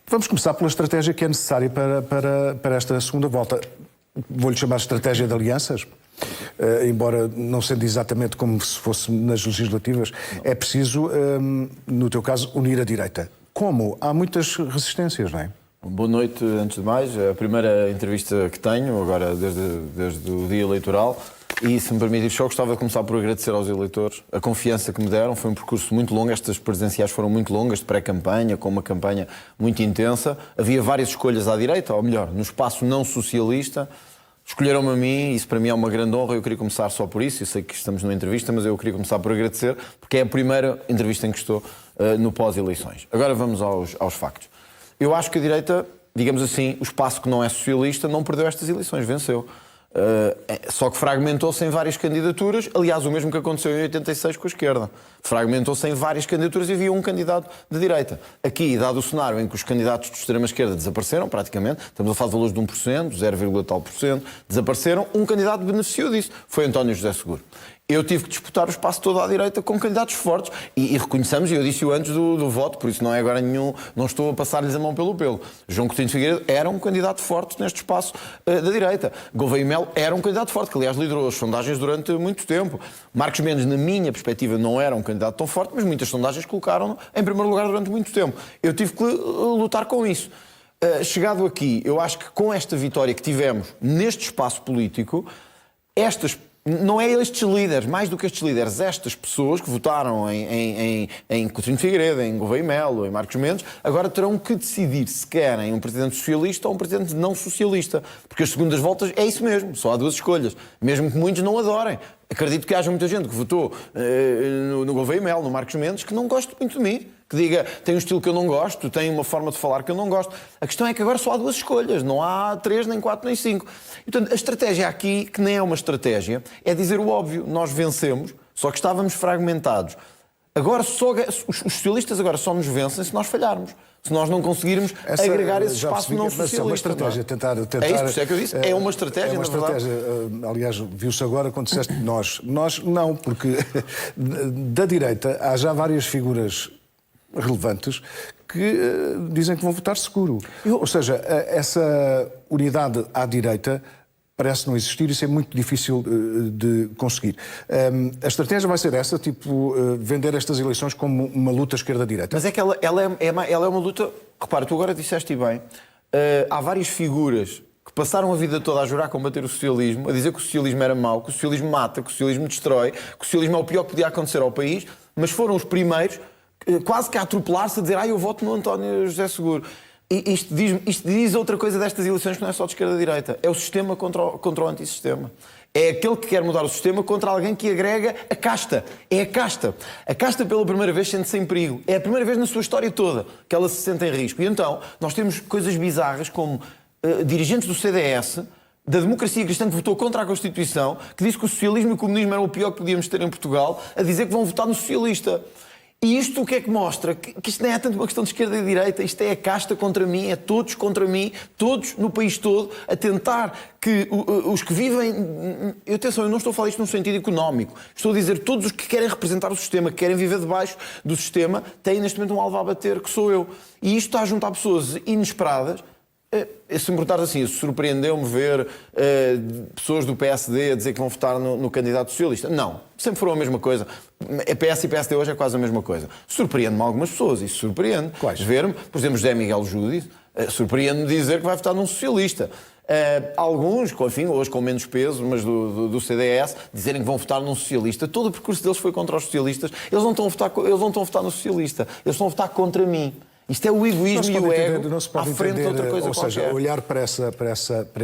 Vamos começar pela estratégia que é necessária para esta segunda volta. Vou-lhe chamar estratégia de alianças, embora não sendo exatamente como se fosse nas legislativas. É preciso, no teu caso, unir a direita. Como? Há muitas resistências, não é? Boa noite, antes de mais. A primeira entrevista que tenho, agora desde o dia eleitoral. E, se me permitir, só gostava de começar por agradecer aos eleitores a confiança que me deram. Foi um percurso muito longo, estas presidenciais foram muito longas, de pré-campanha, com uma campanha muito intensa. Havia várias escolhas à direita, ou melhor, no espaço não socialista. Escolheram-me a mim, isso para mim é uma grande honra. Eu queria começar só por isso. Eu sei que estamos numa entrevista, mas eu queria começar por agradecer, porque é a primeira entrevista em que estou no pós-eleições. Agora vamos aos factos. Eu acho que a direita, digamos assim, o espaço que não é socialista, não perdeu estas eleições, venceu. Só que fragmentou-se em várias candidaturas, aliás, o mesmo que aconteceu em 86 com a esquerda. Fragmentou-se em várias candidaturas e havia um candidato de direita. Aqui, dado o cenário em que os candidatos de extrema-esquerda desapareceram, praticamente, estamos a falar de valores de 1%, 0, tal por cento, desapareceram, um candidato beneficiou disso, foi António José Seguro. Eu tive que disputar o espaço todo à direita com candidatos fortes e reconheçamos, e eu disse-o antes do voto, por isso não é agora nenhum, não estou a passar-lhes a mão pelo pelo. João Coutinho de Figueiredo era um candidato forte neste espaço da direita. Gouveia e Melo era um candidato forte, que aliás liderou as sondagens durante muito tempo. Marcos Mendes, na minha perspectiva, não era um candidato tão forte, mas muitas sondagens colocaram-no em primeiro lugar durante muito tempo. Eu tive que lutar com isso. Chegado aqui, eu acho que com esta vitória que tivemos neste espaço político, não é estes líderes, mais do que estes líderes, estas pessoas que votaram em Coutinho de Figueiredo, em Gouveia e Melo, em Marcos Mendes, agora terão que decidir se querem um presidente socialista ou um presidente não socialista. Porque as segundas voltas é isso mesmo, só há duas escolhas. Mesmo que muitos não adorem. Acredito que haja muita gente que votou no Gouveia e Melo, no Marcos Mendes, que não gosta muito de mim. Que diga, tem um estilo que eu não gosto, tem uma forma de falar que eu não gosto. A questão é que agora só há duas escolhas, não há 3, nem 4, nem 5. E, portanto, a estratégia aqui, que nem é uma estratégia, é dizer o óbvio. Nós vencemos, só que estávamos fragmentados. Agora os socialistas agora só nos vencem se nós falharmos. Se nós não conseguirmos agregar esse espaço não socialista. É uma estratégia, tentar... É isso que eu disse, é uma estratégia, na verdade. É uma estratégia, aliás, viu-se agora quando disseste nós. Nós não, porque da direita há já várias figuras relevantes que dizem que vão votar seguro. Ou seja, essa unidade à direita parece não existir, isso é muito difícil de conseguir. A estratégia vai ser essa, tipo, vender estas eleições como uma luta esquerda-direita. Mas é que ela é uma luta... Repara, tu agora disseste bem, há várias figuras que passaram a vida toda a jurar combater o socialismo, a dizer que o socialismo era mau, que o socialismo mata, que o socialismo destrói, que o socialismo é o pior que podia acontecer ao país, mas foram os primeiros quase que a atropelar-se a dizer eu voto no António José Seguro. E isto diz outra coisa destas eleições que não é só de esquerda-direita. É o sistema contra o antissistema. É aquele que quer mudar o sistema contra alguém que agrega a casta. É a casta. A casta, pela primeira vez, sente-se em perigo. É a primeira vez na sua história toda que ela se sente em risco. E então, nós temos coisas bizarras como dirigentes do CDS, da democracia cristã que votou contra a Constituição, que disse que o socialismo e o comunismo eram o pior que podíamos ter em Portugal, a dizer que vão votar no socialista. E isto o que é que mostra? Que isto não é tanto uma questão de esquerda e direita, isto é a casta contra mim, é todos contra mim, todos no país todo, a tentar que os que vivem... Atenção, eu não estou a falar isto num sentido económico. Estou a dizer todos os que querem representar o sistema, que querem viver debaixo do sistema, têm neste momento um alvo a bater, que sou eu. E isto está a juntar pessoas inesperadas. Se me perguntares assim, surpreendeu-me ver pessoas do PSD a dizer que vão votar no candidato socialista. Não, sempre foram a mesma coisa. A PS e PSD hoje é quase a mesma coisa. Surpreende-me algumas pessoas, isso surpreende. Quais? Ver-me, por exemplo, José Miguel Júdice, surpreende-me dizer que vai votar num socialista. Alguns, enfim, hoje com menos peso, mas do CDS, dizerem que vão votar num socialista. Todo o percurso deles foi contra os socialistas. Eles não estão a votar no socialista, eles estão a votar contra mim. Isto é o egoísmo e o ego à frente de outra coisa qualquer. Ou seja, olhar para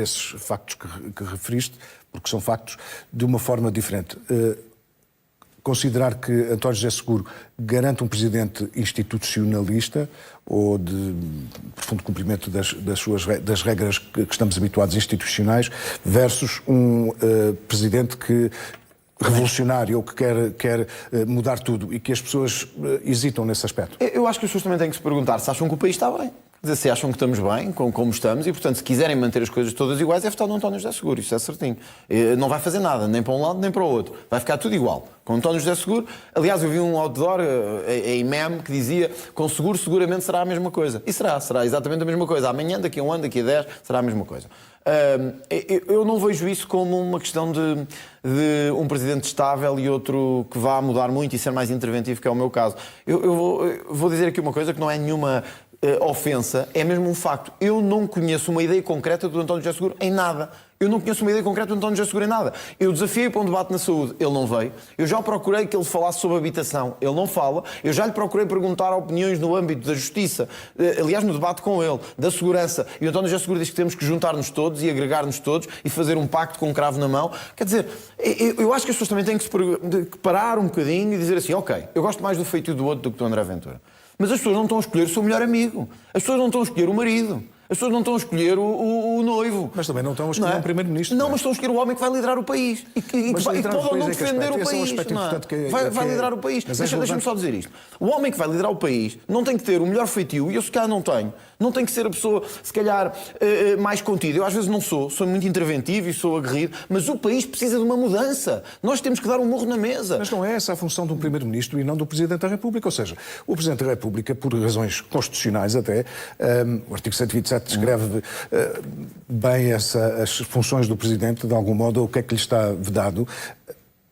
esses factos que referiste, porque são factos, de uma forma diferente. Considerar que António José Seguro garante um presidente institucionalista ou de profundo cumprimento das regras que estamos habituados institucionais versus um presidente que revolucionário ou que quer mudar tudo e que as pessoas hesitam nesse aspecto. Eu acho que as pessoas também têm que se perguntar se acham que o país está bem. dizer se acham que estamos bem, como estamos, e portanto, se quiserem manter as coisas todas iguais, é votar no António José Seguro, isso é certinho. Não vai fazer nada, nem para um lado nem para o outro. Vai ficar tudo igual. Com António José Seguro, aliás, eu vi um outdoor em meme que dizia: com Seguro seguramente será a mesma coisa. E será exatamente a mesma coisa. Amanhã, daqui a um ano, daqui a 10, será a mesma coisa. Eu não vejo isso como uma questão de um presidente estável e outro que vá mudar muito e ser mais interventivo, que é o meu caso. Eu vou dizer aqui uma coisa que não é nenhuma ofensa, é mesmo um facto. Eu não conheço uma ideia concreta do António José Seguro em nada. Eu não conheço uma ideia concreta do António José Seguro em nada. Eu desafiei para um debate na saúde, ele não veio. Eu já procurei que ele falasse sobre habitação, ele não fala. Eu já lhe procurei perguntar opiniões no âmbito da justiça, aliás, no debate com ele, da segurança. E o António José Seguro diz que temos que juntar-nos todos e agregar-nos todos e fazer um pacto com um cravo na mão. Quer dizer, eu acho que as pessoas também têm que se parar um bocadinho e dizer assim: ok, eu gosto mais do feitio do outro do que do André Ventura. Mas as pessoas não estão a escolher o seu melhor amigo. As pessoas não estão a escolher o marido. As pessoas não estão a escolher o noivo. Mas também não estão a escolher um primeiro-ministro. Não, mas estão a escolher o homem que vai liderar o país. E que pode ou não defender o país. Vai liderar o país. Deixa-me só dizer isto. O homem que vai liderar o país não tem que ter o melhor feitio, e eu se calhar não tenho. Não tem que ser a pessoa, se calhar, mais contida. Eu às vezes não sou muito interventivo e sou aguerrido, mas o país precisa de uma mudança. Nós temos que dar um murro na mesa. Mas não é essa a função de um primeiro-ministro e não do Presidente da República. Ou seja, o Presidente da República, por razões constitucionais até, o artigo 127 descreve bem as funções do Presidente, de algum modo, o que é que lhe está vedado,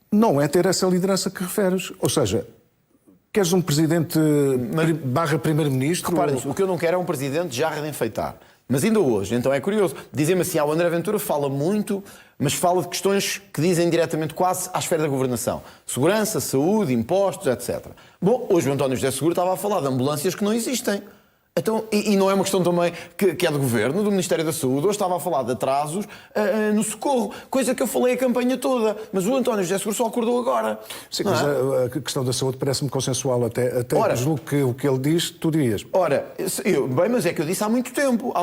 não é ter essa liderança que referes. Ou seja, queres um Presidente barra Primeiro-Ministro? Repara nisso, o que eu não quero é um Presidente jarra de enfeitar. Mas ainda hoje, então é curioso, dizem-me assim: o André Ventura fala muito, mas fala de questões que dizem diretamente quase à esfera da governação. Segurança, saúde, impostos, etc. Bom, hoje o António José Seguro estava a falar de ambulâncias que não existem. Então, e não é uma questão também que é do Governo, do Ministério da Saúde. Hoje estava a falar de atrasos no socorro, coisa que eu falei a campanha toda, mas o António José Seguro só acordou agora. Sim, mas a questão da saúde parece-me consensual, até julgo que o que ele diz, tu dirias. Ora, mas é que eu disse há muito tempo,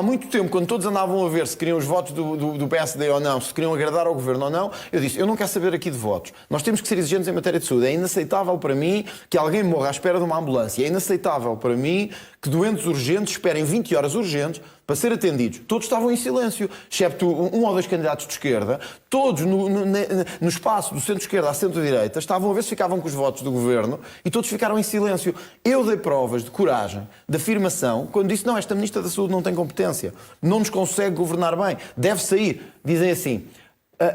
quando todos andavam a ver se queriam os votos do PSD ou não, se queriam agradar ao Governo ou não, eu disse: eu não quero saber aqui de votos. Nós temos que ser exigentes em matéria de saúde. É inaceitável para mim que alguém morra à espera de uma ambulância. É inaceitável para mim que doentes urgentes esperem 20 horas urgentes para ser atendidos. Todos estavam em silêncio, excepto um ou dois candidatos de esquerda. Todos no espaço do centro-esquerda à centro-direita estavam a ver se ficavam com os votos do Governo e todos ficaram em silêncio. Eu dei provas de coragem, de afirmação, quando disse: não, esta Ministra da Saúde não tem competência, não nos consegue governar bem, deve sair. Dizem assim: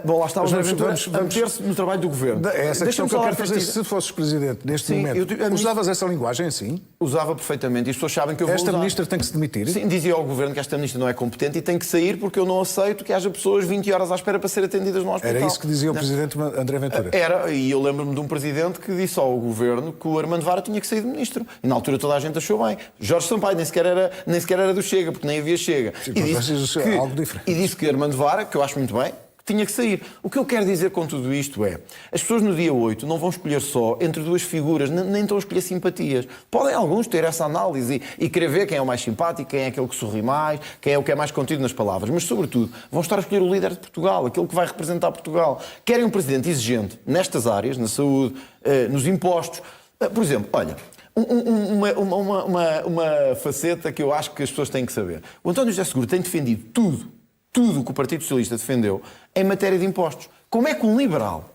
bom, lá está o André Ventura a meter-se no trabalho do Governo. É essa questão que eu quero fazer. Se fosses Presidente neste momento, usavas essa linguagem assim? Usava perfeitamente. E as pessoas sabem que eu vou usar. Esta Ministra tem que se demitir? Sim, dizia ao Governo que esta Ministra não é competente e tem que sair porque eu não aceito que haja pessoas 20 horas à espera para ser atendidas no hospital. Era isso que dizia o Presidente André Ventura? Era, e eu lembro-me de um Presidente que disse ao Governo que o Armando Vara tinha que sair de Ministro. E na altura toda a gente achou bem. Jorge Sampaio nem sequer era do Chega, porque nem havia Chega. Sim, algo diferente. E disse que Armando Vara, que eu acho muito bem, tinha que sair. O que eu quero dizer com tudo isto é: as pessoas no dia 8 não vão escolher só entre duas figuras, nem estão a escolher simpatias. Podem alguns ter essa análise e querer ver quem é o mais simpático, quem é aquele que sorri mais, quem é o que é mais contido nas palavras, mas sobretudo vão estar a escolher o líder de Portugal, aquele que vai representar Portugal. Querem um presidente exigente nestas áreas, na saúde, nos impostos. Por exemplo, olha, uma faceta que eu acho que as pessoas têm que saber. O António José Seguro tem defendido tudo o que o Partido Socialista defendeu em matéria de impostos. Como é que um liberal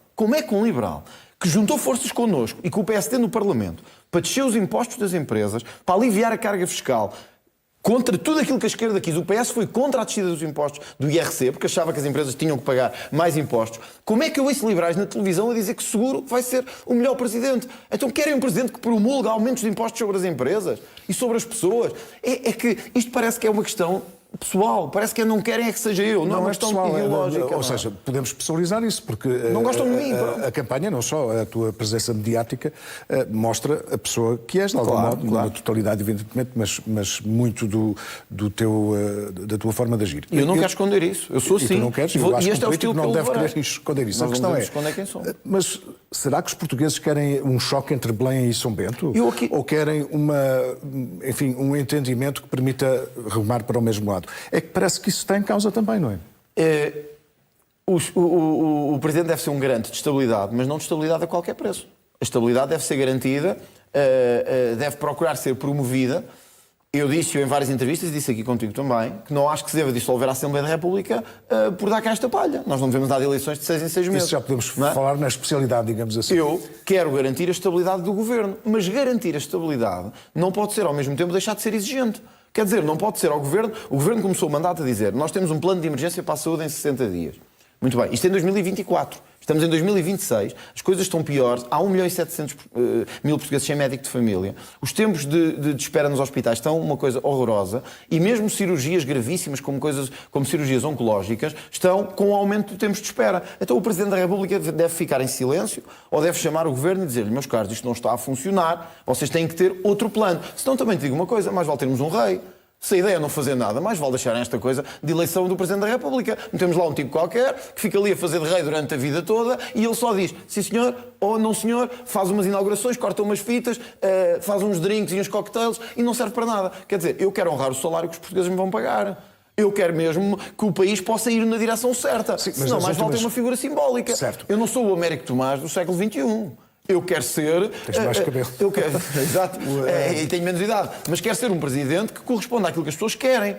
que juntou forças connosco e com o PSD no Parlamento para descer os impostos das empresas, para aliviar a carga fiscal, contra tudo aquilo que a esquerda quis, o PS foi contra a descida dos impostos do IRC, porque achava que as empresas tinham que pagar mais impostos. Como é que eu ouço liberais na televisão a dizer que Seguro vai ser o melhor presidente? Então querem um presidente que promulga aumentos de impostos sobre as empresas e sobre as pessoas? É que isto parece que é uma questão pessoal, parece que não querem é que seja eu, não é uma questão pessoal, ideológica. Ou seja, podemos pessoalizar isso, porque não gostam de mim. A campanha, não só a tua presença mediática, mostra a pessoa que és, de algum modo, na totalidade, evidentemente, mas muito da tua forma de agir. E eu não quero esconder isso, eu sou assim. Tu não queres, eu acho que este é o estilo que não eu deve querer esconder isso. A questão é, quem sou. mas será que os portugueses querem um choque entre Belém e São Bento? Ou querem um entendimento que permita remar para o mesmo lado? É que parece que isso está em causa também, não é? O Presidente deve ser um garante de estabilidade, mas não de estabilidade a qualquer preço. A estabilidade deve ser garantida, deve procurar ser promovida Eu disse em várias entrevistas, e disse aqui contigo também, que não acho que se deva dissolver a Assembleia da República por dar cá esta palha. Nós não devemos dar de eleições de 6 em 6 meses. Isso já podemos não é? falar na especialidade, digamos assim. Eu quero garantir a estabilidade do governo, mas garantir a estabilidade não pode ser ao mesmo tempo deixar de ser exigente. Quer dizer, não pode ser ao governo... O governo começou o mandato a dizer: nós temos um plano de emergência para a saúde em 60 dias. Muito bem, isto é em 2024. Estamos em 2026, as coisas estão piores. Há 1.700.000 portugueses sem médico de família. Os tempos de espera nos hospitais estão uma coisa horrorosa. E mesmo cirurgias gravíssimas, como cirurgias oncológicas, estão com um aumento de tempos de espera. Então o Presidente da República deve ficar em silêncio ou deve chamar o Governo e dizer-lhe: meus caros, isto não está a funcionar, vocês têm que ter outro plano. Senão também te digo uma coisa, mais vale termos um rei. Se a ideia é não fazer nada, mais vale deixar esta coisa de eleição do Presidente da República. Metemos lá um tipo qualquer que fica ali a fazer de rei durante a vida toda e ele só diz sim senhor ou não senhor, faz umas inaugurações, corta umas fitas, faz uns drinks e uns cocktails e não serve para nada. Quer dizer, eu quero honrar o salário que os portugueses me vão pagar. Eu quero mesmo que o país possa ir na direção certa. Sim, senão mais vale ter uma figura simbólica. Certo. Eu não sou o Américo Tomás do século XXI. Eu quero ser... Tens mais cabelo. Eu quero, exato. E tenho menos idade. Mas quero ser um presidente que corresponda àquilo que as pessoas querem.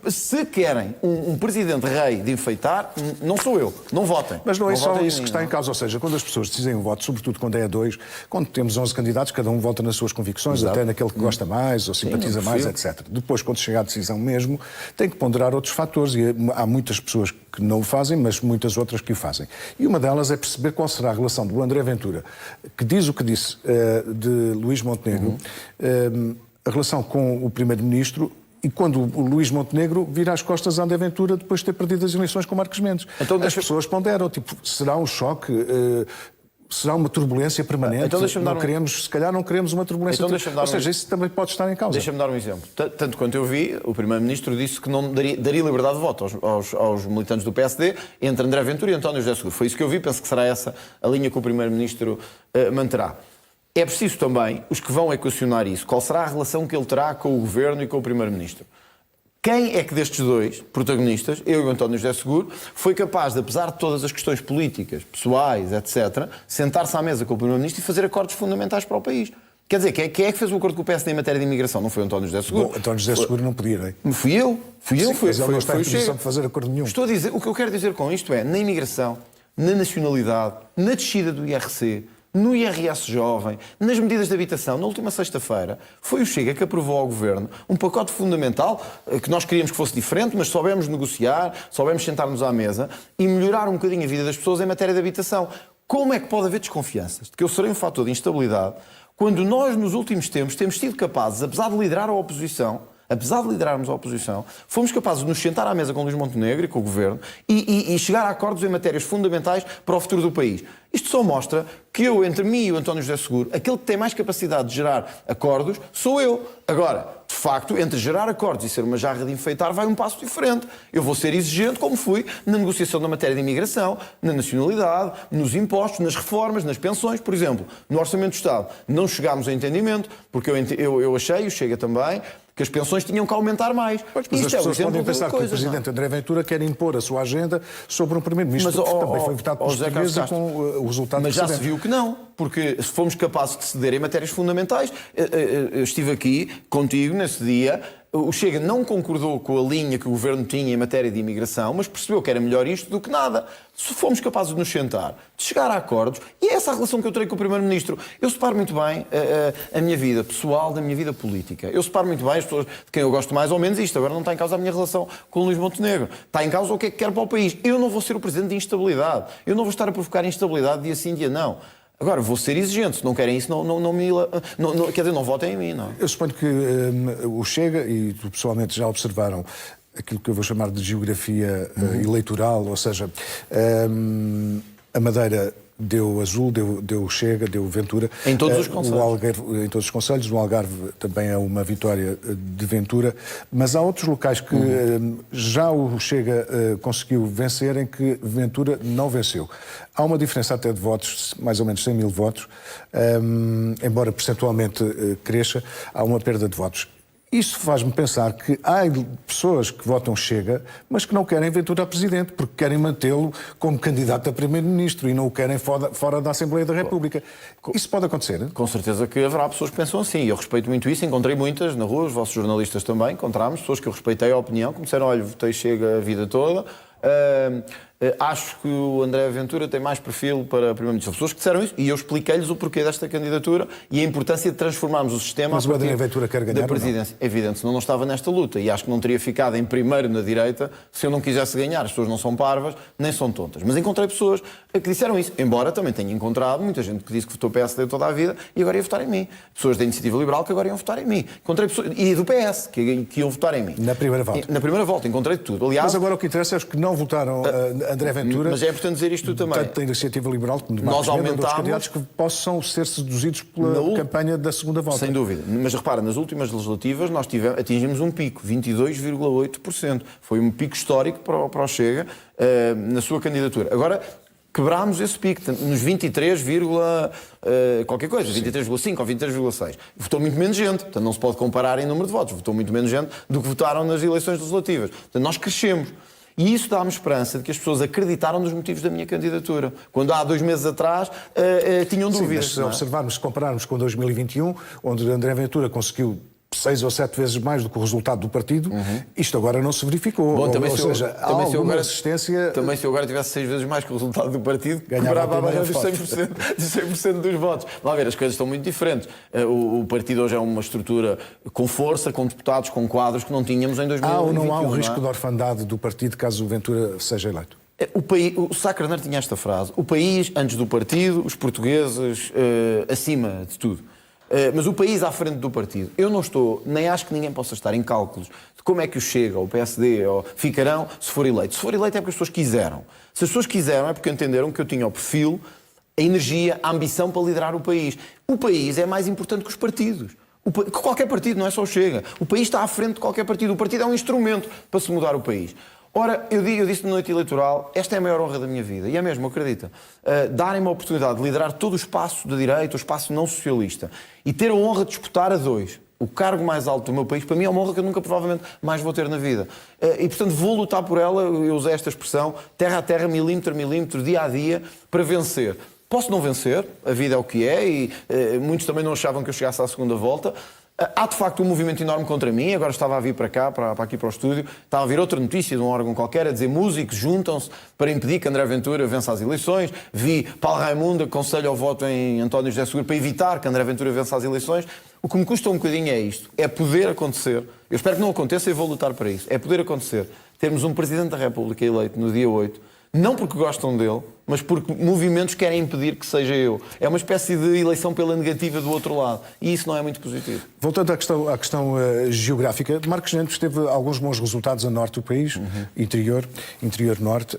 Se querem um presidente rei de enfeitar, não sou eu. Não votem. Mas não é só votem isso que está em causa. Ou seja, quando as pessoas decidem um voto, sobretudo quando é a dois, quando temos 11 candidatos, cada um vota nas suas convicções, Exato. até naquele que gosta mais ou simpatiza mais, etc. Depois, quando chega à decisão mesmo, tem que ponderar outros fatores. E há muitas pessoas que não o fazem, mas muitas outras que o fazem. E uma delas é perceber qual será a relação do André Ventura, que diz o que disse, de Luís Montenegro, a relação com o Primeiro-Ministro, e quando o Luís Montenegro vira as costas a André Ventura depois de ter perdido as eleições com Marcos Mendes. Então, as pessoas ponderam, tipo, será um choque, será uma turbulência permanente? Então, se calhar não queremos uma turbulência. Então, ou seja, isso também pode estar em causa. Deixa-me dar um exemplo. Tanto quanto eu vi, o Primeiro-Ministro disse que não daria liberdade de voto aos militantes do PSD entre André Ventura e António José Seguro. Foi isso que eu vi, penso que será essa a linha que o Primeiro-Ministro manterá. É preciso também, os que vão equacionar isso, qual será a relação que ele terá com o Governo e com o Primeiro-Ministro. Quem é que destes dois protagonistas, eu e o António José Seguro, foi capaz de, apesar de todas as questões políticas, pessoais, etc., sentar-se à mesa com o Primeiro-Ministro e fazer acordos fundamentais para o país? Quer dizer, quem é que fez o acordo com o PSD em matéria de imigração? Não foi o António José Seguro. Bom, António José Seguro não podia, não é? Fui eu. Foi mas ele não está em o posição Chega. de fazer acordo nenhum. Estou a dizer, o que eu quero dizer com isto é, na imigração, na nacionalidade, na descida do IRC, no IRS jovem, nas medidas de habitação, na última sexta-feira, foi o Chega que aprovou ao Governo um pacote fundamental que nós queríamos que fosse diferente, mas soubemos negociar, soubemos sentar-nos à mesa e melhorar um bocadinho a vida das pessoas em matéria de habitação. Como é que pode haver desconfianças de que eu serei um fator de instabilidade quando nós, nos últimos tempos, temos sido capazes, apesar de liderar a oposição, apesar de liderarmos a oposição, fomos capazes de nos sentar à mesa com Luís Montenegro e com o Governo e chegar a acordos em matérias fundamentais para o futuro do país. Isto só mostra que eu, entre mim e o António José Seguro, aquele que tem mais capacidade de gerar acordos sou eu. Agora, de facto, entre gerar acordos e ser uma jarra de enfeitar, vai um passo diferente. Eu vou ser exigente, como fui, na negociação da matéria de imigração, na nacionalidade, nos impostos, nas reformas, nas pensões. Por exemplo, no Orçamento do Estado, não chegámos a entendimento, porque eu achei, e o Chega também, que as pensões tinham que aumentar mais. Pois, mas as pessoas podem pensar que o Presidente André Ventura quer impor a sua agenda sobre um Primeiro-Ministro que também foi votado pelos portugueses e com o resultado Mas já se viu que não, porque se fomos capazes de ceder em matérias fundamentais, eu estive aqui contigo nesse dia, o Chega não concordou com a linha que o Governo tinha em matéria de imigração, mas percebeu que era melhor isto do que nada. Se fomos capazes de nos sentar, de chegar a acordos, e é essa a relação que eu terei com o Primeiro-Ministro. Eu separo muito bem a minha vida pessoal da minha vida política. Eu separo muito bem as pessoas de quem eu gosto mais ou menos isto. Agora não está em causa a minha relação com o Luís Montenegro. Está em causa o que é que quer para o país. Eu não vou ser o Presidente de instabilidade. Eu não vou estar a provocar instabilidade dia sim, dia não. Agora, vou ser exigente. Se não querem isso, quer dizer, não votem em mim. Não. Eu suponho que o Chega, e tu pessoalmente já observaram aquilo que eu vou chamar de geografia eleitoral, ou seja, a Madeira deu Azul, deu Chega, deu Ventura. Em todos os concelhos. O Algarve, em todos os concelhos. O Algarve também é uma vitória de Ventura. Mas há outros locais que já o Chega conseguiu vencer, em que Ventura não venceu. Há uma diferença até de votos, mais ou menos 100 mil votos, embora percentualmente cresça, há uma perda de votos. Isso faz-me pensar que há pessoas que votam Chega, mas que não querem Ventura a presidente, porque querem mantê-lo como candidato a primeiro-ministro e não o querem fora da Assembleia da República. Isso pode acontecer? Com certeza que haverá pessoas que pensam assim. Eu respeito muito isso, encontrei muitas na rua, os vossos jornalistas também, encontramos pessoas que eu respeitei a opinião, que me disseram, olha, votei Chega a vida toda. Acho que o André Ventura tem mais perfil para primeiro-ministro. Pessoas que disseram isso e eu expliquei-lhes o porquê desta candidatura e a importância de transformarmos o sistema Mas o André Ventura quer ganhar da presidência. É evidente, senão não estava nesta luta e acho que não teria ficado em primeiro na direita se eu não quisesse ganhar. As pessoas não são parvas, nem são tontas. Mas encontrei pessoas que disseram isso, embora também tenha encontrado muita gente que disse que votou PSD toda a vida e agora ia votar em mim. Pessoas da Iniciativa Liberal que agora iam votar em mim. Encontrei pessoas, e do PS, que iam votar em mim. Na primeira volta. Na primeira volta, encontrei tudo. Aliás, mas agora o que interessa é os que não votaram André Ventura. Mas é importante dizer isto também. Tanto da Iniciativa Liberal como de Nós Marcos Mendes, aumentámos, dos candidatos que possam ser seduzidos pela campanha da segunda volta. Sem dúvida. Mas repara, nas últimas legislativas nós atingimos um pico, 22,8%. Foi um pico histórico para o Chega na sua candidatura. Agora, quebrámos esse pico, nos 23, qualquer coisa, 23,5 ou 23,6. Votou muito menos gente, portanto não se pode comparar em número de votos. Votou muito menos gente do que votaram nas eleições legislativas. Portanto, nós crescemos. E isso dá-me esperança de que as pessoas acreditaram nos motivos da minha candidatura. Quando há 2 meses atrás tinham dúvidas. Sim, mas se observarmos, se compararmos com 2021, onde André Ventura conseguiu 6 ou 7 vezes mais do que o resultado do partido, isto agora não se verificou. Bom, também ou seja, há alguma resistência... Também se eu agora tivesse 6 vezes mais que o resultado do partido, ganhava a barreira dos 100% dos votos. Lá ver, as coisas estão muito diferentes. O partido hoje é uma estrutura com força, com deputados, com quadros que não tínhamos em 2021. Há ou não há um risco de orfandade do partido caso o Ventura seja eleito? O Sá Carneiro tinha esta frase: o país antes do partido, os portugueses acima de tudo. Mas o país à frente do partido. Eu não estou, nem acho que ninguém possa estar em cálculos de como é que o Chega, ou o PSD, ou ficarão se for eleito. Se for eleito é porque as pessoas quiseram. Se as pessoas quiseram é porque entenderam que eu tinha o perfil, a energia, a ambição para liderar o país. O país é mais importante que os partidos. Qualquer partido, não é só o Chega. O país está à frente de qualquer partido. O partido é um instrumento para se mudar o país. Ora, eu disse na noite eleitoral, esta é a maior honra da minha vida, e é mesmo, acredita. Darem-me a oportunidade de liderar todo o espaço da direita, o espaço não socialista, e ter a honra de disputar a 2, o cargo mais alto do meu país, para mim é uma honra que eu nunca provavelmente mais vou ter na vida. E portanto vou lutar por ela, eu usei esta expressão, terra a terra, milímetro a milímetro, dia a dia, para vencer. Posso não vencer, a vida é o que é, e muitos também não achavam que eu chegasse à segunda volta. Há de facto um movimento enorme contra mim. Agora estava a vir para cá, aqui para o estúdio, estava a vir outra notícia de um órgão qualquer a dizer músicos juntam-se para impedir que André Ventura vença as eleições. Vi Paulo Raimundo aconselha o voto em António José Seguro para evitar que André Ventura vença as eleições. O que me custa um bocadinho é isto, é poder acontecer, eu espero que não aconteça e vou lutar para isso, é poder acontecer, termos um Presidente da República eleito no dia 8, não porque gostam dele, mas porque movimentos querem impedir que seja eu. É uma espécie de eleição pela negativa do outro lado. E isso não é muito positivo. Voltando à questão geográfica, Marcos Mendes teve alguns bons resultados a norte do país, interior norte.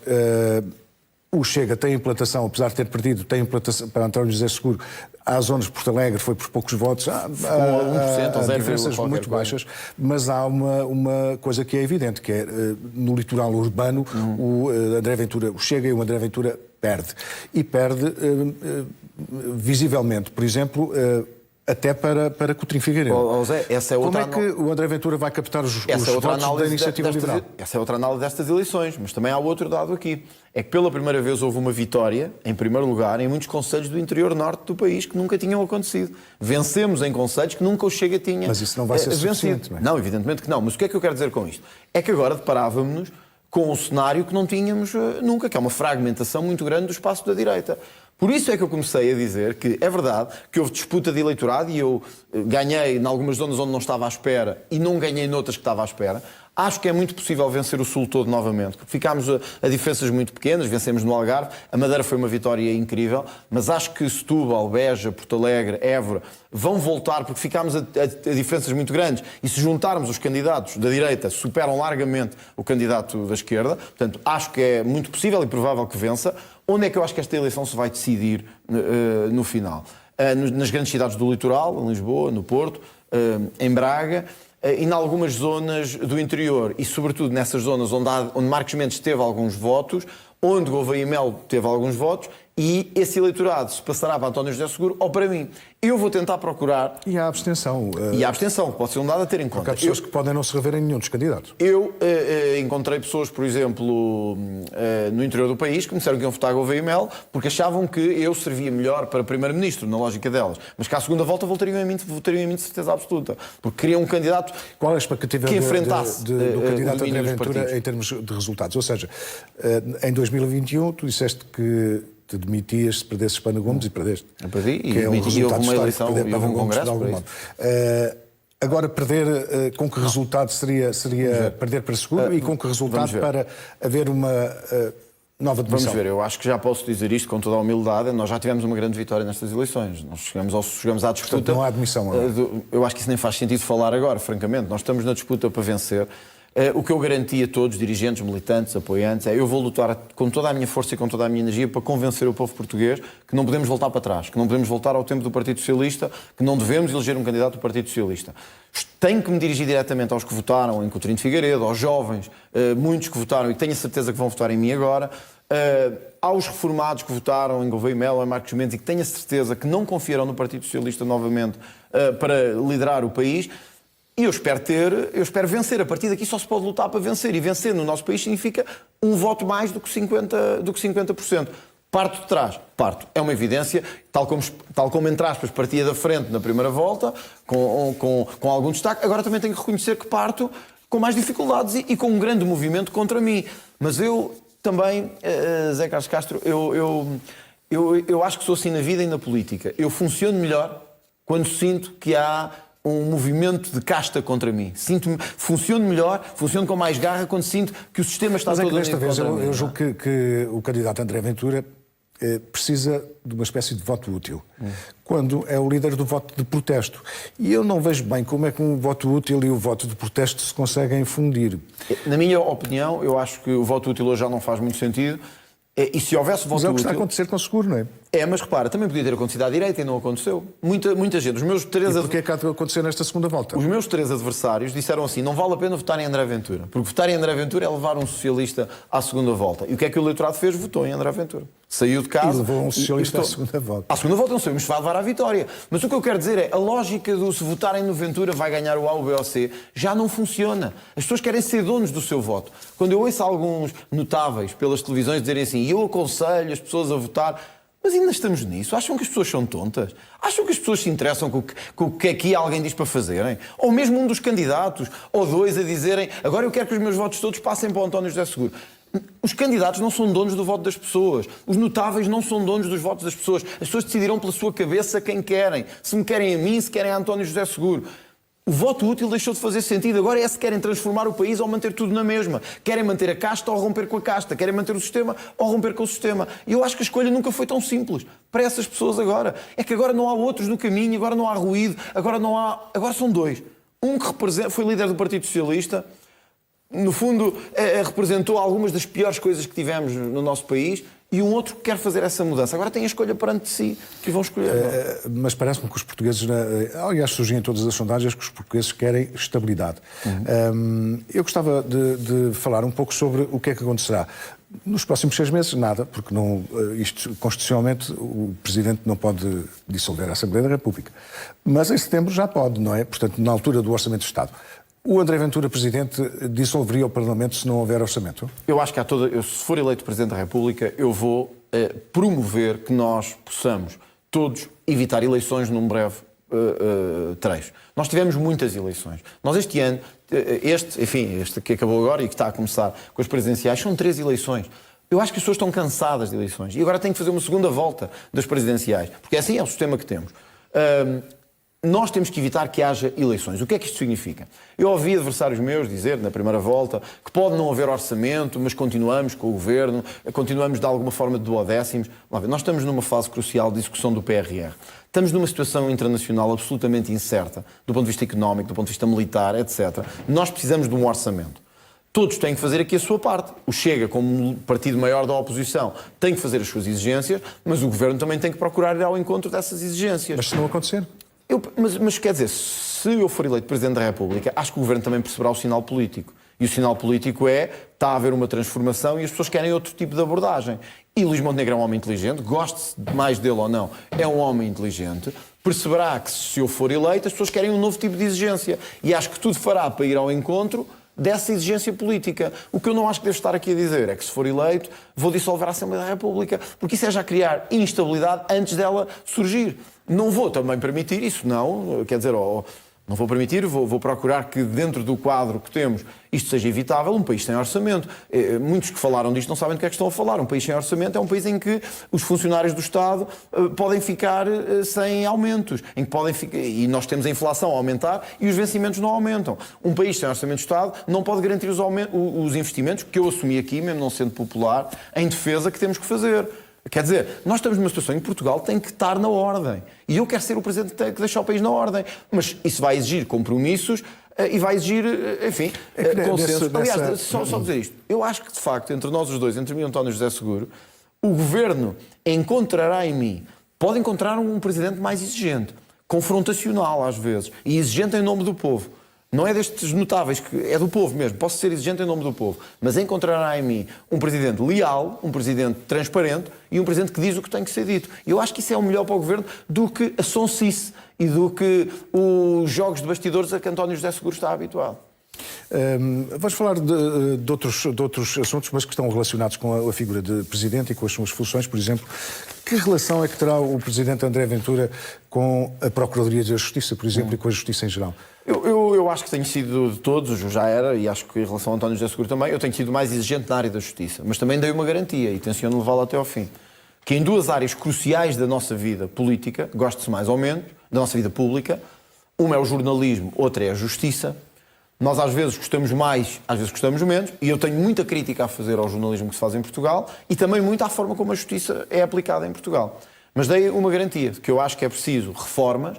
O Chega tem implantação, apesar de ter perdido, tem implantação para António José Seguro. Há zonas de Porto Alegre, foi por poucos votos. Há 1% ou 0, diferenças muito baixas, mas há uma coisa que é evidente, que é no litoral urbano, o André Ventura, o Chega e o André Ventura perde. E perde visivelmente, por exemplo, até para Coutinho Figueiredo. Zé, essa é outra Como é que o André Ventura vai captar os votos da Iniciativa Liberal? Essa é outra análise destas eleições, mas também há outro dado aqui. É que pela primeira vez houve uma vitória, em primeiro lugar, em muitos concelhos do interior norte do país que nunca tinham acontecido. Vencemos em concelhos que nunca o Chega tinha. Mas isso não vai ser suficiente, não é? Não, evidentemente que não. Mas o que é que eu quero dizer com isto? É que agora deparávamos-nos com um cenário que não tínhamos nunca, que é uma fragmentação muito grande do espaço da direita. Por isso é que eu comecei a dizer que é verdade que houve disputa de eleitorado e eu ganhei em algumas zonas onde não estava à espera e não ganhei noutras que estava à espera. Acho que é muito possível vencer o Sul todo novamente, porque ficámos a diferenças muito pequenas, vencemos no Algarve, a Madeira foi uma vitória incrível, mas acho que Setúbal, Beja, Porto Alegre, Évora vão voltar, porque ficámos a diferenças muito grandes, e se juntarmos os candidatos da direita, superam largamente o candidato da esquerda, portanto acho que é muito possível e provável que vença. Onde é que eu acho que esta eleição se vai decidir no final? Nas grandes cidades do litoral, em Lisboa, no Porto, em Braga, e em algumas zonas do interior, e sobretudo nessas zonas onde Marcos Mendes teve alguns votos, onde Gouveia e Melo teve alguns votos, e esse eleitorado se passará para António José Seguro ou para mim. Eu vou tentar procurar... E a abstenção. E a abstenção, que pode ser um dado a ter em Porque conta. há pessoas que podem não se rever em nenhum dos candidatos. Eu encontrei pessoas, por exemplo, no interior do país, que me disseram que iam votar Gouveia e Mel porque achavam que eu servia melhor para primeiro-ministro, na lógica delas. Mas que à segunda volta votariam em mim de certeza absoluta. Porque queriam um candidato Qual é a expectativa que enfrentasse do o candidato domínio André dos Ventura partidos. em termos de resultados? Ou seja, em 2021 tu disseste que te demitias se perdesses Pana Gomes e perdeste. Eu perdi e que é um demiti, resultado houve uma histórico, eleição perder e houve Pana um Gomes, de congresso algum para modo. Agora perder, com que resultado seria perder para seguro e com que resultado para haver uma nova demissão? Vamos ver, eu acho que já posso dizer isto com toda a humildade. Nós já tivemos uma grande vitória nestas eleições. Nós chegamos à disputa. Portanto, não há admissão agora. Eu acho que isso nem faz sentido falar agora, francamente. Nós estamos na disputa para vencer. O que eu garanti a todos, dirigentes, militantes, apoiantes, é eu vou lutar com toda a minha força e com toda a minha energia para convencer o povo português que não podemos voltar para trás, que não podemos voltar ao tempo do Partido Socialista, que não devemos eleger um candidato do Partido Socialista. Tenho que me dirigir diretamente aos que votaram em Coutinho de Figueiredo, aos jovens, muitos que votaram e que tenho a certeza que vão votar em mim agora, aos reformados que votaram em Gouveia e Mel, em Marcos Mendes e que tenho a certeza que não confiarão no Partido Socialista novamente para liderar o país. E eu espero vencer. A partir daqui só se pode lutar para vencer. E vencer no nosso país significa um voto mais do que 50%. Parto de trás. Parto. É uma evidência. Tal como entre aspas, partia da frente na primeira volta, com algum destaque. Agora também tenho que reconhecer que parto com mais dificuldades e com um grande movimento contra mim. Mas eu também, Zé Carlos Castro, eu acho que sou assim na vida e na política. Eu funciono melhor quando sinto que há um movimento de casta contra mim. Funciono melhor, funciono com mais garra quando sinto que o sistema está Mas todo é que desta vez contra mim. eu julgo que o candidato André Ventura precisa de uma espécie de voto útil, quando é o líder do voto de protesto. E eu não vejo bem como é que um voto útil e o voto de protesto se conseguem fundir. Na minha opinião, eu acho que o voto útil hoje já não faz muito sentido. E se houvesse voto Mas é o que útil... está a acontecer com seguro, não é? Mas repara, também podia ter acontecido à direita e não aconteceu. Muita gente. E porquê é que há de acontecer nesta segunda volta? Os meus 3 adversários disseram assim: não vale a pena votar em André Ventura, porque votar em André Ventura é levar um socialista à segunda volta. E o que é que o eleitorado fez? Votou em André Ventura. Saiu de casa... E levou um socialista à segunda volta. À segunda volta não sei, mas vai levar à vitória. Mas o que eu quero dizer é, a lógica do se votarem no Ventura vai ganhar o A, o B ou o C, já não funciona. As pessoas querem ser donos do seu voto. Quando eu ouço alguns notáveis pelas televisões dizerem assim, eu aconselho as pessoas a votar... Mas ainda estamos nisso? Acham que as pessoas são tontas? Acham que as pessoas se interessam com o que aqui alguém diz para fazerem? Ou mesmo um dos candidatos, ou dois, a dizerem agora eu quero que os meus votos todos passem para o António José Seguro. Os candidatos não são donos do voto das pessoas. Os notáveis não são donos dos votos das pessoas. As pessoas decidirão pela sua cabeça quem querem. Se me querem a mim, se querem a António José Seguro. O voto útil deixou de fazer sentido. Agora é se querem transformar o país ou manter tudo na mesma. Querem manter a casta ou romper com a casta. Querem manter o sistema ou romper com o sistema. E eu acho que a escolha nunca foi tão simples para essas pessoas agora. É que agora não há outros no caminho, agora não há ruído, agora são dois. Um que foi líder do Partido Socialista, no fundo representou algumas das piores coisas que tivemos no nosso país, e um outro que quer fazer essa mudança. Agora tem a escolha perante si que vão escolher. Mas parece-me que os portugueses, aliás, surgem em todas as sondagens que os portugueses querem estabilidade. Eu gostava de falar um pouco sobre o que é que acontecerá. Nos próximos 6 meses, nada, porque isto, constitucionalmente, o Presidente não pode dissolver a Assembleia da República. Mas em setembro já pode, não é? Portanto, na altura do Orçamento de Estado. O André Ventura, Presidente, dissolveria o Parlamento se não houver orçamento? Eu acho que se for eleito Presidente da República, eu vou promover que nós possamos todos evitar eleições num breve trecho. Nós tivemos muitas eleições. Nós este ano, este que acabou agora e que está a começar com as presidenciais, são 3 eleições. Eu acho que as pessoas estão cansadas de eleições e agora têm que fazer uma segunda volta das presidenciais, porque assim é o sistema que temos. Nós temos que evitar que haja eleições. O que é que isto significa? Eu ouvi adversários meus dizer, na primeira volta, que pode não haver orçamento, mas continuamos com o governo, continuamos de alguma forma de duodécimos. Nós estamos numa fase crucial de discussão do PRR. Estamos numa situação internacional absolutamente incerta, do ponto de vista económico, do ponto de vista militar, etc. Nós precisamos de um orçamento. Todos têm que fazer aqui a sua parte. O Chega, como partido maior da oposição, tem que fazer as suas exigências, mas o governo também tem que procurar ir ao encontro dessas exigências. Mas se não acontecer? Mas quer dizer, se eu for eleito Presidente da República, acho que o Governo também perceberá o sinal político. E o sinal político está a haver uma transformação e as pessoas querem outro tipo de abordagem. e Luís Montenegro é um homem inteligente, goste mais dele ou não, é um homem inteligente, perceberá que se eu for eleito as pessoas querem um novo tipo de exigência e acho que tudo fará para ir ao encontro dessa exigência política. O que eu não acho que devo estar aqui a dizer é que se for eleito vou dissolver a Assembleia da República, porque isso é já criar instabilidade antes dela surgir. Não vou também permitir isso, não, quer dizer, não vou permitir, vou procurar que dentro do quadro que temos isto seja evitável. Um país sem orçamento. Muitos que falaram disto não sabem do que é que estão a falar. Um país sem orçamento é um país em que os funcionários do Estado podem ficar sem aumentos, em que podem ficar, e nós temos a inflação a aumentar e os vencimentos não aumentam. Um país sem orçamento do Estado não pode garantir os investimentos que eu assumi aqui, mesmo não sendo popular, em defesa que temos que fazer. Quer dizer, nós estamos numa situação em que Portugal tem que estar na ordem. E eu quero ser o Presidente que tem que deixar o país na ordem. Mas isso vai exigir compromissos e vai exigir, enfim, consenso. Aliás, só dizer isto. Eu acho que, de facto, entre nós os dois, entre mim e António José Seguro, o Governo encontrará em mim, pode encontrar um Presidente mais exigente, confrontacional às vezes, e exigente em nome do povo. Não é destes notáveis, que é do povo mesmo. Posso ser exigente em nome do povo. Mas encontrará em mim um presidente leal, um presidente transparente e um presidente que diz o que tem que ser dito. E eu acho que isso é o melhor para o governo do que a sonsice e do que os jogos de bastidores a que António José Seguro está habituado. Vamos falar de outros assuntos, mas que estão relacionados com a figura de Presidente e com as suas funções. Por exemplo, que relação é que terá o Presidente André Ventura com a Procuradoria da Justiça, por exemplo, e com a Justiça em geral? Eu acho que tenho sido de todos, eu já era, e acho que em relação a António José Seguro também, eu tenho sido mais exigente na área da Justiça. Mas também dei uma garantia e tenciono levá-la até ao fim. Que em duas áreas cruciais da nossa vida política, goste-se mais ou menos, da nossa vida pública, uma é o jornalismo, outra é a Justiça. Nós às vezes gostamos mais, às vezes gostamos menos, e eu tenho muita crítica a fazer ao jornalismo que se faz em Portugal e também muito à forma como a justiça é aplicada em Portugal. Mas dei uma garantia, que eu acho que é preciso reformas,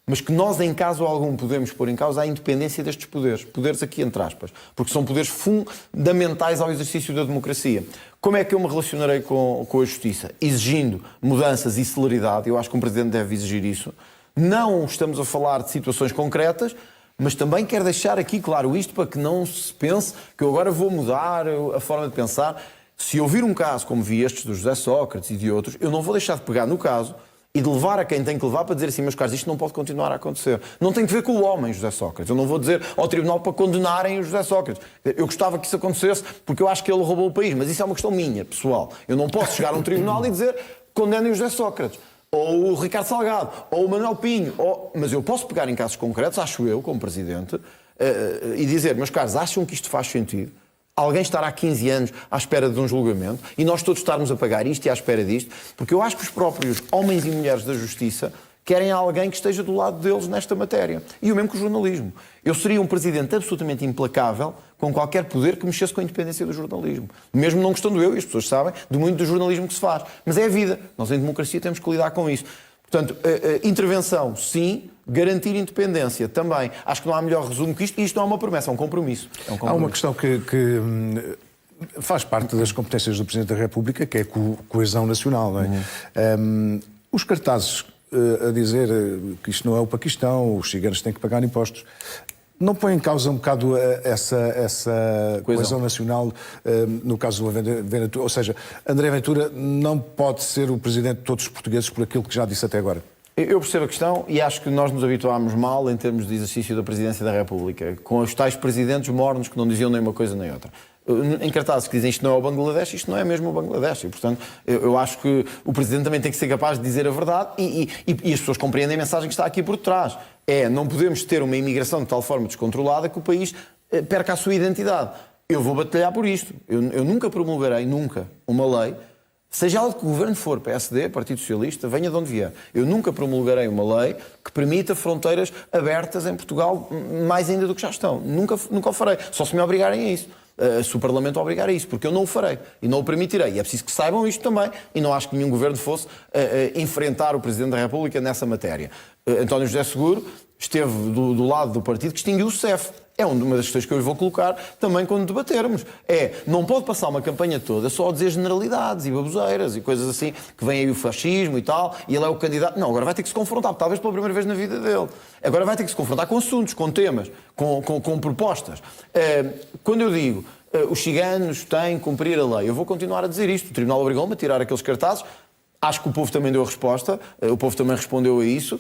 mas que nós, em caso algum, podemos pôr em causa a independência destes poderes. Poderes aqui entre aspas, porque são poderes fundamentais ao exercício da democracia. Como é que eu me relacionarei com a justiça? Exigindo mudanças e celeridade, eu acho que um Presidente deve exigir isso. Não estamos a falar de situações concretas, mas também quero deixar aqui claro isto para que não se pense que eu agora vou mudar a forma de pensar. Se eu vir um caso como vi estes do José Sócrates e de outros, eu não vou deixar de pegar no caso e de levar a quem tem que levar para dizer assim, meus caros, isto não pode continuar a acontecer. Não tem que ver com o homem José Sócrates. Eu não vou dizer ao Tribunal para condenarem o José Sócrates. Eu gostava que isso acontecesse porque eu acho que ele roubou o país, mas isso é uma questão minha, pessoal. Eu não posso chegar a um tribunal e dizer condenem o José Sócrates, ou o Ricardo Salgado, ou o Manuel Pinho, mas eu posso pegar em casos concretos, acho eu, como Presidente, e dizer, meus caros, acham que isto faz sentido? Alguém estará há 15 anos à espera de um julgamento e nós todos estarmos a pagar isto e à espera disto, porque eu acho que os próprios homens e mulheres da Justiça querem alguém que esteja do lado deles nesta matéria. E o mesmo com o jornalismo. Eu seria um Presidente absolutamente implacável com qualquer poder que mexesse com a independência do jornalismo. Mesmo não gostando eu, e as pessoas sabem, de muito do jornalismo que se faz. Mas é a vida. Nós em democracia temos que lidar com isso. Portanto, intervenção, sim. Garantir independência também. Acho que não há melhor resumo que isto. E isto não é uma promessa, é um compromisso. Há uma questão que faz parte das competências do Presidente da República, que é a coesão nacional. Não é? Os cartazes a dizer que isto não é o Paquistão, os ciganos têm que pagar impostos, não põe em causa um bocado essa coesão nacional no caso do Ventura? Ou seja, André Ventura não pode ser o Presidente de todos os portugueses por aquilo que já disse até agora? Eu percebo a questão e acho que nós nos habituámos mal em termos de exercício da Presidência da República, com os tais presidentes mornos que não diziam nem uma coisa nem outra. Em cartazes que dizem isto não é o Bangladesh, isto não é mesmo o Bangladesh. E, portanto, eu acho que o Presidente também tem que ser capaz de dizer a verdade e as pessoas compreendem a mensagem que está aqui por trás. Não podemos ter uma imigração de tal forma descontrolada que o país perca a sua identidade. Eu vou batalhar por isto. Eu nunca promulgarei, uma lei, seja ela de que o governo for, PSD, Partido Socialista, venha de onde vier. Eu nunca promulgarei uma lei que permita fronteiras abertas em Portugal, mais ainda do que já estão. Nunca o farei. Só se me obrigarem a isso. Se o Parlamento obrigar a isso, porque eu não o farei e não o permitirei. E é preciso que saibam isto também. E não acho que nenhum governo fosse enfrentar o Presidente da República nessa matéria. António José Seguro esteve do lado do partido que extinguiu o CEF. É uma das questões que eu lhe vou colocar também quando debatermos. Não pode passar uma campanha toda só a dizer generalidades e baboseiras e coisas assim, que vem aí o fascismo e tal, e ele é o candidato. Não, agora vai ter que se confrontar, talvez pela primeira vez na vida dele. Agora vai ter que se confrontar com assuntos, com temas, com propostas. Quando eu digo os ciganos têm que cumprir a lei. Eu vou continuar a dizer isto. O Tribunal obrigou-me a tirar aqueles cartazes. Acho que o povo também deu a resposta. O povo também respondeu a isso.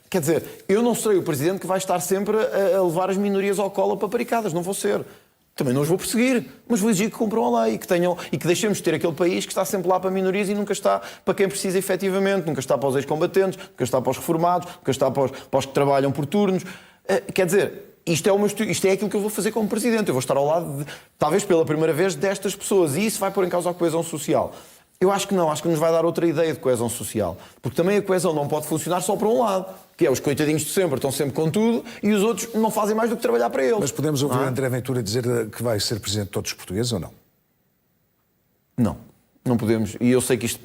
Quer dizer, eu não serei o Presidente que vai estar sempre a levar as minorias ao colo a paparicadas. Não vou ser. Também não os vou perseguir, mas vou exigir que cumpram a lei e que deixemos de ter aquele país que está sempre lá para minorias e nunca está para quem precisa efetivamente, nunca está para os ex-combatentes, nunca está para os reformados, nunca está para os que trabalham por turnos. Quer dizer, isto é aquilo que eu vou fazer como Presidente. Eu vou estar ao lado, talvez pela primeira vez, destas pessoas e isso vai pôr em causa a coesão social. Eu acho que não, acho que nos vai dar outra ideia de coesão social. Porque também a coesão não pode funcionar só para um lado, que é os coitadinhos de sempre, estão sempre com tudo, e os outros não fazem mais do que trabalhar para eles. Mas podemos ouvir André Ventura dizer que vai ser Presidente de todos os portugueses ou não? Não, não podemos. E eu sei que isto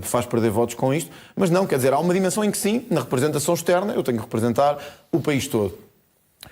faz perder votos com isto, mas não, quer dizer, há uma dimensão em que sim, na representação externa, eu tenho que representar o país todo.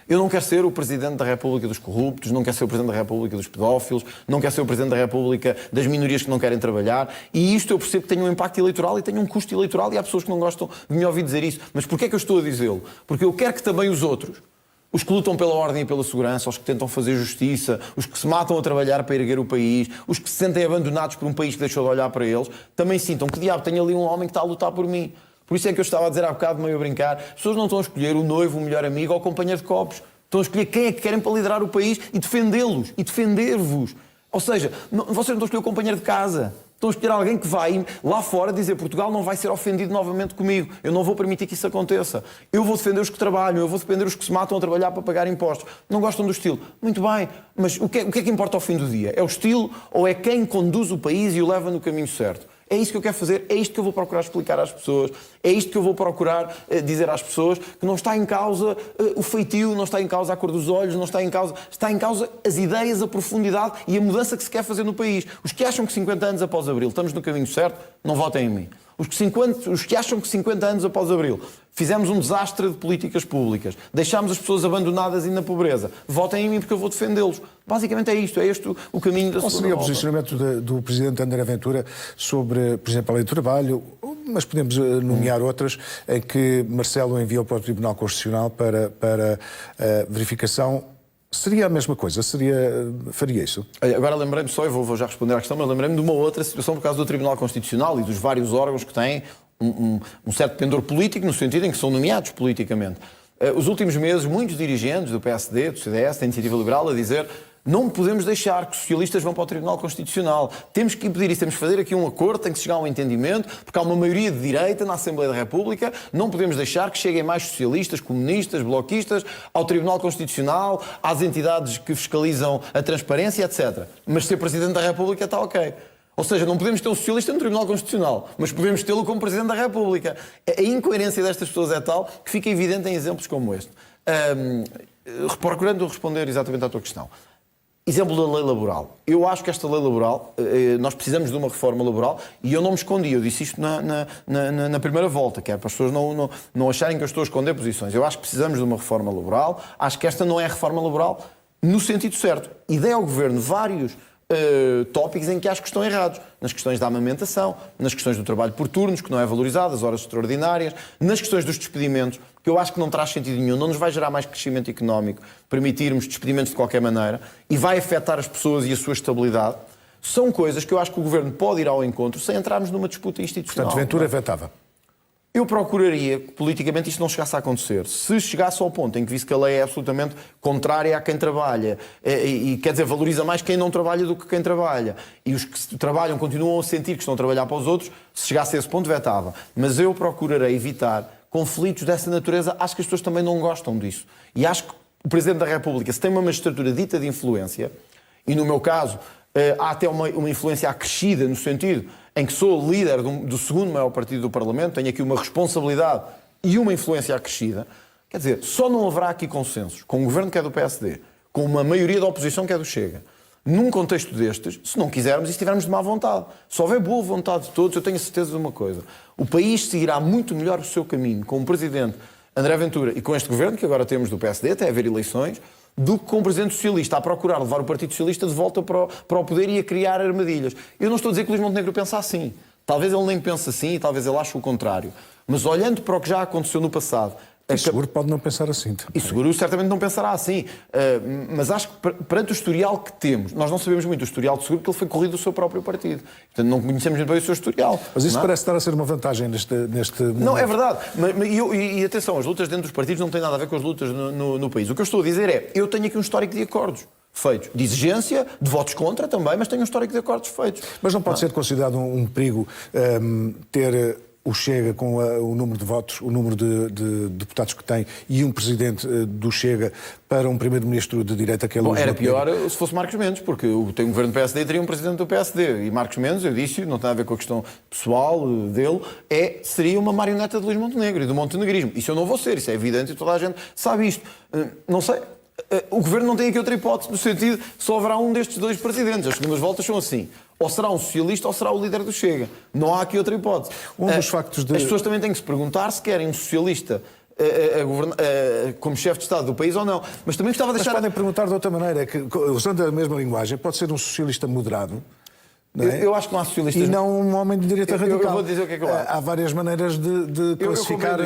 Eu não quero ser o Presidente da República dos corruptos, não quero ser o Presidente da República dos pedófilos, não quero ser o Presidente da República das minorias que não querem trabalhar. E isto eu percebo que tem um impacto eleitoral e tem um custo eleitoral e há pessoas que não gostam de me ouvir dizer isso. Mas porquê é que eu estou a dizê-lo? Porque eu quero que também os outros, os que lutam pela ordem e pela segurança, os que tentam fazer justiça, os que se matam a trabalhar para erguer o país, os que se sentem abandonados por um país que deixou de olhar para eles, também sintam que diabo, tem ali um homem que está a lutar por mim. Por isso é que eu estava a dizer há bocado, meio a brincar, as pessoas não estão a escolher o noivo, o melhor amigo ou o companheiro de copos. Estão a escolher quem é que querem para liderar o país e defendê-los e defender-vos. Ou seja, vocês não estão a escolher o companheiro de casa. Estão a escolher alguém que vai lá fora dizer Portugal não vai ser ofendido novamente comigo. Eu não vou permitir que isso aconteça. Eu vou defender os que trabalham, eu vou defender os que se matam a trabalhar para pagar impostos. Não gostam do estilo? Muito bem, mas o que é que importa ao fim do dia? É o estilo ou é quem conduz o país e o leva no caminho certo? É isto que eu quero fazer, é isto que eu vou procurar explicar às pessoas, é isto que eu vou procurar dizer às pessoas, que não está em causa o feitio, não está em causa a cor dos olhos, não está em causa as ideias, a profundidade e a mudança que se quer fazer no país. Os que acham que 50 anos após Abril estamos no caminho certo, não votem em mim. Os que acham que 50 anos após Abril fizemos um desastre de políticas públicas, deixámos as pessoas abandonadas e na pobreza, votem em mim porque eu vou defendê-los. Basicamente é isto, é este o caminho da Qual segunda seria o volta. posicionamento do Presidente André Ventura sobre, por exemplo, a lei do trabalho, mas podemos nomear outras, em que Marcelo enviou para o Tribunal Constitucional para verificação? Seria a mesma coisa? Faria isso? Agora lembrei-me só, e vou já responder à questão, mas lembrei-me de uma outra situação por causa do Tribunal Constitucional e dos vários órgãos que têm um certo pendor político, no sentido em que são nomeados politicamente. Os últimos meses, muitos dirigentes do PSD, do CDS, da Iniciativa Liberal, a dizer não podemos deixar que os socialistas vão para o Tribunal Constitucional. Temos que impedir isso, temos que fazer aqui um acordo, tem que chegar a um entendimento, porque há uma maioria de direita na Assembleia da República, não podemos deixar que cheguem mais socialistas, comunistas, bloquistas ao Tribunal Constitucional, às entidades que fiscalizam a transparência, etc. Mas ser Presidente da República está ok. Ou seja, não podemos ter um socialista no Tribunal Constitucional, mas podemos tê-lo como Presidente da República. A incoerência destas pessoas é tal que fica evidente em exemplos como este. Procurando responder exatamente à tua questão. Exemplo da lei laboral. Eu acho que esta lei laboral, nós precisamos de uma reforma laboral e eu não me escondi, eu disse isto na primeira volta, que é para as pessoas não acharem que eu estou a esconder posições. Eu acho que precisamos de uma reforma laboral, acho que esta não é a reforma laboral no sentido certo. E dei ao Governo vários tópicos em que acho que estão errados. Nas questões da amamentação, nas questões do trabalho por turnos, que não é valorizado, as horas extraordinárias, nas questões dos despedimentos, que eu acho que não traz sentido nenhum, não nos vai gerar mais crescimento económico, permitirmos despedimentos de qualquer maneira, e vai afetar as pessoas e a sua estabilidade. São coisas que eu acho que o Governo pode ir ao encontro sem entrarmos numa disputa institucional. Portanto, Ventura vetava. Eu procuraria que politicamente isto não chegasse a acontecer. Se chegasse ao ponto em que visse que a lei é absolutamente contrária a quem trabalha e quer dizer, valoriza mais quem não trabalha do que quem trabalha, e os que trabalham continuam a sentir que estão a trabalhar para os outros, se chegasse a esse ponto, vetava. Mas eu procurarei evitar conflitos dessa natureza. Acho que as pessoas também não gostam disso. E acho que o Presidente da República, se tem uma magistratura dita de influência, e no meu caso há até uma influência acrescida no sentido em que sou líder do segundo maior partido do Parlamento, tenho aqui uma responsabilidade e uma influência acrescida, quer dizer, só não haverá aqui consensos com um governo que é do PSD, com uma maioria da oposição que é do Chega, num contexto destes, se não quisermos e se tivermos de má vontade. Se houver boa vontade de todos, eu tenho a certeza de uma coisa: o país seguirá muito melhor o seu caminho com o Presidente André Ventura e com este governo que agora temos do PSD, até haver eleições, do que com o Presidente Socialista a procurar levar o Partido Socialista de volta para o poder e a criar armadilhas. Eu não estou a dizer que o Luís Montenegro pensa assim. Talvez ele nem pense assim e talvez ele ache o contrário. Mas olhando para o que já aconteceu no passado, E seguro pode não pensar assim. E seguro certamente não pensará assim. Mas acho que perante o historial que temos, nós não sabemos muito o historial de seguro porque ele foi corrido do seu próprio partido. Portanto, não conhecemos muito bem o seu historial. Mas isso não é? parece estar a ser uma vantagem neste Não, é verdade. E atenção, as lutas dentro dos partidos não têm nada a ver com as lutas no país. O que eu estou a dizer é, eu tenho aqui um histórico de acordos feitos. De exigência, de votos contra também, mas tenho um histórico de acordos feitos. Mas não pode ser considerado um perigo ter o Chega com o número de votos, o número de deputados que tem e um presidente do Chega para um primeiro-ministro de direita que é Luís Era Montenegro? pior se fosse Marcos Mendes, porque tem um governo do PSD e teria um presidente do PSD. E Marcos Mendes, eu disse, não tem a ver com a questão pessoal dele, seria uma marioneta de Luís Montenegro e do montenegrismo. Isso eu não vou ser, isso é evidente e toda a gente sabe isto. Não sei. O governo não tem aqui outra hipótese, no sentido que só haverá um destes dois presidentes. As segundas voltas são assim. Ou será um socialista ou será o líder do Chega. Não há aqui outra hipótese. Dos factos As pessoas também têm que se perguntar se querem um socialista como chefe de Estado do país ou não. Mas também gostava de deixar... Mas podem perguntar de outra maneira, que, usando a mesma linguagem, pode ser um socialista moderado. Não é? Eu acho que não há socialistas... E não um homem de direita radical. Eu vou dizer o que é que eu acho. Há várias maneiras de classificar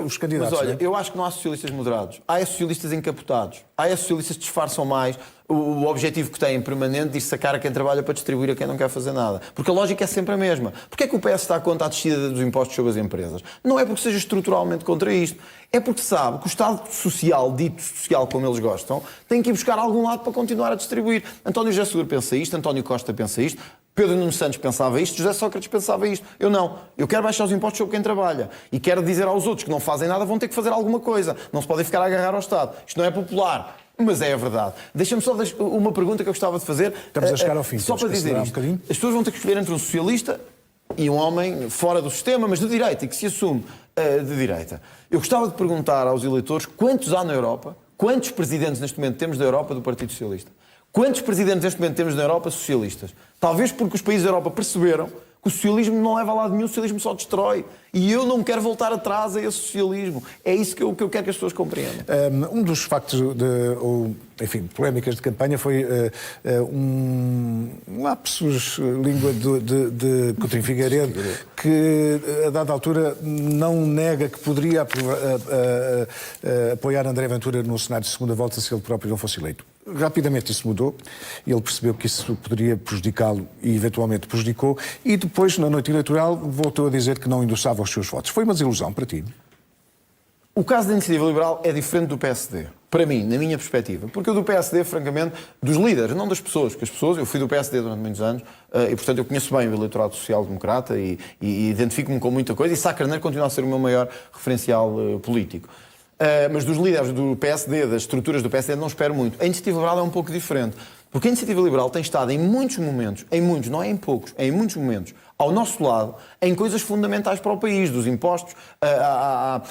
os candidatos. Mas olha, não é? eu acho que não há socialistas moderados. Há socialistas encapotados. Há socialistas que disfarçam mais. O objetivo que têm permanente de sacar a quem trabalha para distribuir a quem não quer fazer nada. Porque a lógica é sempre a mesma. Porquê é que o PS está contra a descida dos impostos sobre as empresas? Não é porque seja estruturalmente contra isto. É porque sabe que o Estado social, dito social como eles gostam, tem que ir buscar algum lado para continuar a distribuir. António José Seguro pensa isto, António Costa pensa isto, Pedro Nuno Santos pensava isto, José Sócrates pensava isto. Eu não. Eu quero baixar os impostos sobre quem trabalha. E quero dizer aos outros que não fazem nada vão ter que fazer alguma coisa. Não se podem ficar a agarrar ao Estado. Isto não é popular. Mas é a verdade. Deixa-me só uma pergunta que eu gostava de fazer. Estamos a chegar ao fim. Só para dizer isto. As pessoas vão ter que escolher entre um socialista e um homem fora do sistema, mas de direita, e que se assume de direita. Eu gostava de perguntar aos eleitores quantos há na Europa, quantos presidentes neste momento temos da Europa do Partido Socialista? Quantos presidentes neste momento temos na Europa socialistas? Talvez porque os países da Europa perceberam que o socialismo não leva a lado nenhum, o socialismo só destrói. E eu não quero voltar atrás a esse socialismo. É isso que eu quero que as pessoas compreendam. Um dos factos enfim, polémicas de campanha foi um lapsus língua de Coutinho Figueiredo, que a dada altura não nega que poderia apoiar André Ventura no cenário de segunda volta se ele próprio não fosse eleito. Rapidamente isso mudou, ele percebeu que isso poderia prejudicá-lo e eventualmente prejudicou, e depois, na noite eleitoral, voltou a dizer que não endossava os seus votos. Foi uma desilusão para ti? O caso da Iniciativa Liberal é diferente do PSD, para mim, na minha perspectiva. Porque o do PSD, francamente, dos líderes, não das pessoas. Porque as pessoas, eu fui do PSD durante muitos anos e, portanto, eu conheço bem o eleitorado social-democrata e identifico-me com muita coisa, e Sá Carneiro continua a ser o meu maior referencial político. Mas dos líderes do PSD, das estruturas do PSD, não espero muito. A Iniciativa Liberal é um pouco diferente. Porque a Iniciativa Liberal tem estado em muitos momentos, não é em poucos, é em muitos momentos, ao nosso lado, em coisas fundamentais para o país, dos impostos,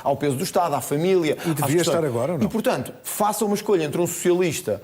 ao peso do Estado, à família... E devia estar agora ou não? E, portanto, faça uma escolha entre um socialista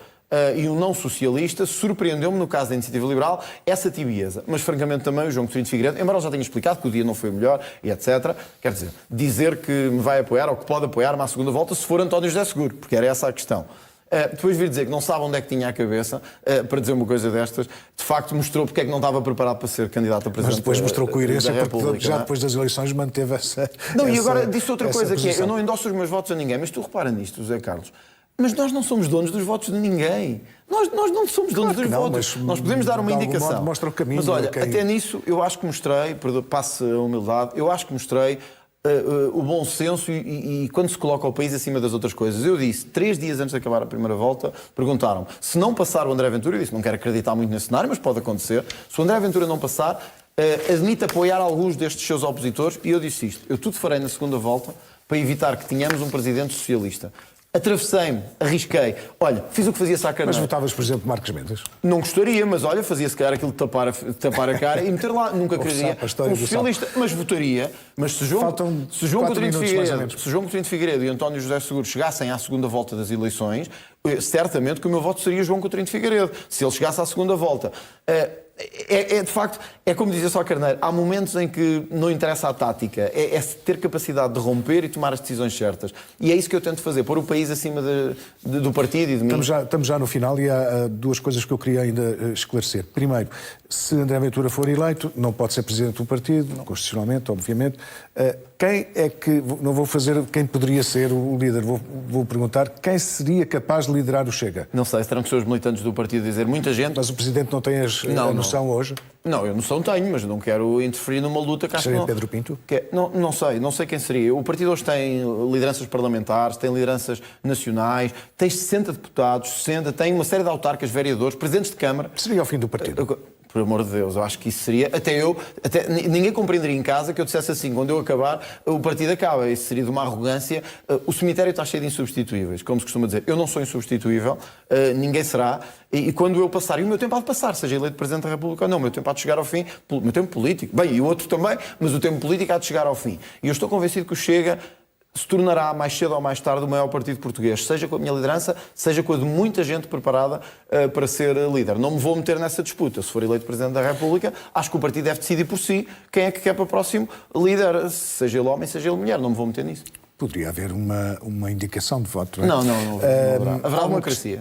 e um não socialista. Surpreendeu-me, no caso da Iniciativa Liberal, essa tibieza. Mas, francamente, também o João Coutinho de Figueiredo, embora eu já tenha explicado que o dia não foi o melhor, e etc., quer dizer que me vai apoiar, ou que pode apoiar-me à segunda volta, se for António José Seguro, porque era essa a questão. Depois vir dizer que não sabe onde é que tinha a cabeça para dizer uma coisa destas, de facto mostrou porque é que não estava preparado para ser candidato a presidente. Mas depois mostrou coerência, da República, porque já depois das eleições manteve essa... Não, e agora disse outra coisa, posição. que é, eu não endosso os meus votos a ninguém, mas tu repara nisto, José Carlos, mas nós não somos donos dos votos de ninguém. Nós não somos donos dos votos. Nós podemos dar uma indicação. Mostra o caminho. Mas olha, até nisso eu acho que mostrei, passe a humildade, eu acho que mostrei o bom senso e quando se coloca o país acima das outras coisas. Eu disse, 3 dias antes de acabar a primeira volta, perguntaram se não passar o André Ventura, eu disse, não quero acreditar muito nesse cenário, mas pode acontecer, se o André Ventura não passar, admite apoiar alguns destes seus opositores, e eu disse isto, eu tudo farei na segunda volta para evitar que tenhamos um presidente socialista. Atravessei-me, arrisquei. Olha, fiz o que fazia Sá Carneiro. Mas votavas, por exemplo, Marcos Mendes? Não gostaria, mas olha, fazia se calhar aquilo de tapar a cara e meter lá. Nunca queria um socialista, mas votaria. Mas se João Coutinho de Figueiredo e António José Seguro chegassem à segunda volta das eleições, certamente que o meu voto seria João Coutinho de Figueiredo, se ele chegasse à segunda volta. De facto, é como dizia Sá Carneiro, há momentos em que não interessa a tática, é ter capacidade de romper e tomar as decisões certas. E é isso que eu tento fazer, pôr o país acima do partido e de mim. Estamos já no final e há 2 coisas que eu queria ainda esclarecer. Primeiro, se André Ventura for eleito, não pode ser presidente do partido, constitucionalmente, obviamente. quem é que, não vou fazer quem poderia ser o líder, vou perguntar quem seria capaz de liderar o Chega? Não sei, terão que ser os militantes do partido dizer muita gente. Mas o Presidente não tem a noção hoje? Não, eu noção tenho, mas não quero interferir numa luta que acho que Seria não... Pedro Pinto? Não sei quem seria. O partido hoje tem lideranças parlamentares, tem lideranças nacionais, tem 60 deputados, 60, tem uma série de autarcas, vereadores, presidentes de Câmara. Seria ao fim do partido? Por amor de Deus, eu acho que isso seria... Ninguém compreenderia em casa que eu dissesse assim, quando eu acabar, o partido acaba. Isso seria de uma arrogância. O cemitério está cheio de insubstituíveis, como se costuma dizer. Eu não sou insubstituível, ninguém será. E quando eu passar, e o meu tempo há de passar, seja eleito Presidente da República ou não, o meu tempo há de chegar ao fim, o meu tempo político, bem, e o outro também, mas o tempo político há de chegar ao fim. E eu estou convencido que o Chega se tornará, mais cedo ou mais tarde, o maior partido português, seja com a minha liderança, seja com a de muita gente preparada para ser líder. Não me vou meter nessa disputa. Se for eleito Presidente da República, acho que o partido deve decidir por si quem é que quer para o próximo líder, seja ele homem, seja ele mulher. Não me vou meter nisso. Poderia haver uma indicação de voto, não é? Não haverá democracia.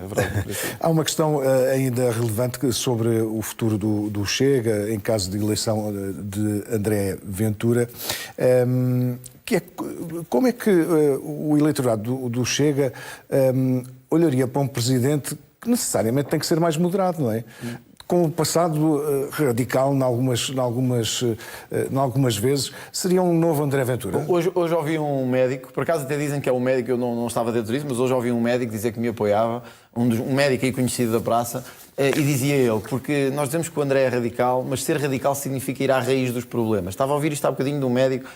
Há uma questão ainda relevante sobre o futuro do Chega, em caso de eleição de André Ventura. Como é que o eleitorado do Chega olharia para um presidente que necessariamente tem que ser mais moderado, não é? Com o passado radical, em algumas vezes, seria um novo André Ventura? Hoje ouvi um médico, por acaso até dizem que é um médico, eu não estava dentro disso, mas hoje ouvi um médico dizer que me apoiava, um médico aí conhecido da praça, e dizia ele, porque nós dizemos que o André é radical, mas ser radical significa ir à raiz dos problemas. Estava a ouvir isto há bocadinho de um médico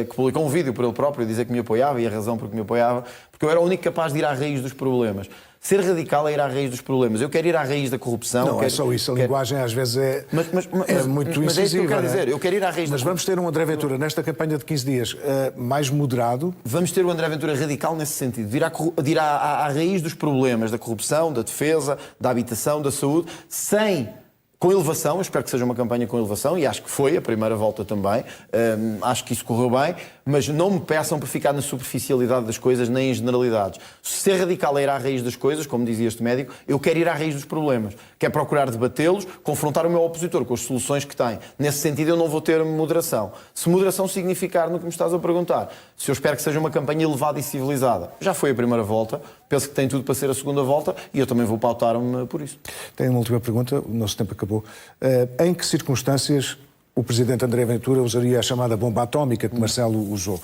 que publicou um vídeo por ele próprio, dizer que me apoiava, e a razão por que me apoiava, porque eu era o único capaz de ir à raiz dos problemas. Ser radical é ir à raiz dos problemas. Eu quero ir à raiz da corrupção. Não é só isso. A linguagem às vezes é muito incisiva. Mas é isso que eu quero dizer. Eu quero ir à raiz Mas vamos ter um André Ventura nesta campanha de 15 dias mais moderado? Vamos ter o André Ventura radical nesse sentido. De ir à raiz dos problemas da corrupção, da defesa, da habitação, da saúde, com elevação. Eu espero que seja uma campanha com elevação e acho que foi a primeira volta também. Acho que isso correu bem, mas não me peçam para ficar na superficialidade das coisas nem em generalidades. Se ser radical é ir à raiz das coisas, como dizia este médico, eu quero ir à raiz dos problemas. Quero procurar debatê-los, confrontar o meu opositor com as soluções que tem. Nesse sentido eu não vou ter moderação. Se moderação significar no que me estás a perguntar, se eu espero que seja uma campanha elevada e civilizada, já foi a primeira volta, penso que tem tudo para ser a segunda volta e eu também vou pautar-me por isso. Tenho uma última pergunta, o nosso tempo acabou. Em que circunstâncias o Presidente André Ventura usaria a chamada bomba atómica que Marcelo usou?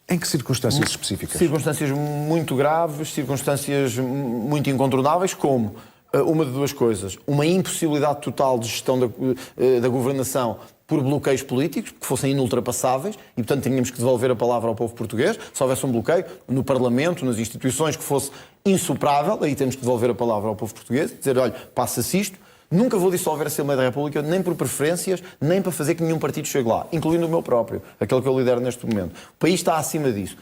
Em que circunstâncias específicas? Circunstâncias muito graves, circunstâncias muito incontornáveis, como uma de duas coisas. Uma impossibilidade total de gestão da governação por bloqueios políticos, que fossem inultrapassáveis, e portanto tínhamos que devolver a palavra ao povo português. Se houvesse um bloqueio no Parlamento, nas instituições, que fosse insuperável, aí temos que devolver a palavra ao povo português, dizer, olha, passa-se isto. Nunca vou dissolver a Assembleia da República, nem por preferências, nem para fazer que nenhum partido chegue lá, incluindo o meu próprio, aquele que eu lidero neste momento. O país está acima disso.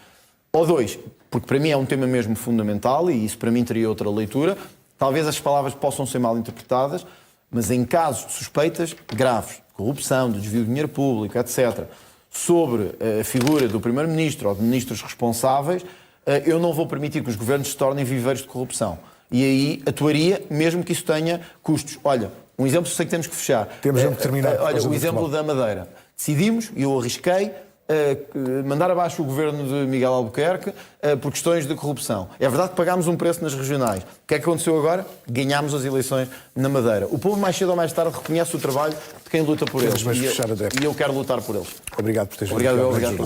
Ou dois, porque para mim é um tema mesmo fundamental, e isso para mim teria outra leitura, talvez as palavras possam ser mal interpretadas, mas em casos de suspeitas graves, de corrupção, de desvio de dinheiro público, etc., sobre a figura do Primeiro-Ministro ou de ministros responsáveis, eu não vou permitir que os governos se tornem viveiros de corrupção. E aí atuaria, mesmo que isso tenha custos. Olha, um exemplo sei que temos que fechar. Temos de terminar. Olha, o exemplo da Madeira. Decidimos, e eu arrisquei, mandar abaixo o governo de Miguel Albuquerque por questões de corrupção. É verdade que pagámos um preço nas regionais. O que é que aconteceu agora? Ganhámos as eleições na Madeira. O povo mais cedo ou mais tarde reconhece o trabalho de quem luta por eles. Vamos fechar, André. E eu quero lutar por eles. Obrigado por teres vindo. Obrigado.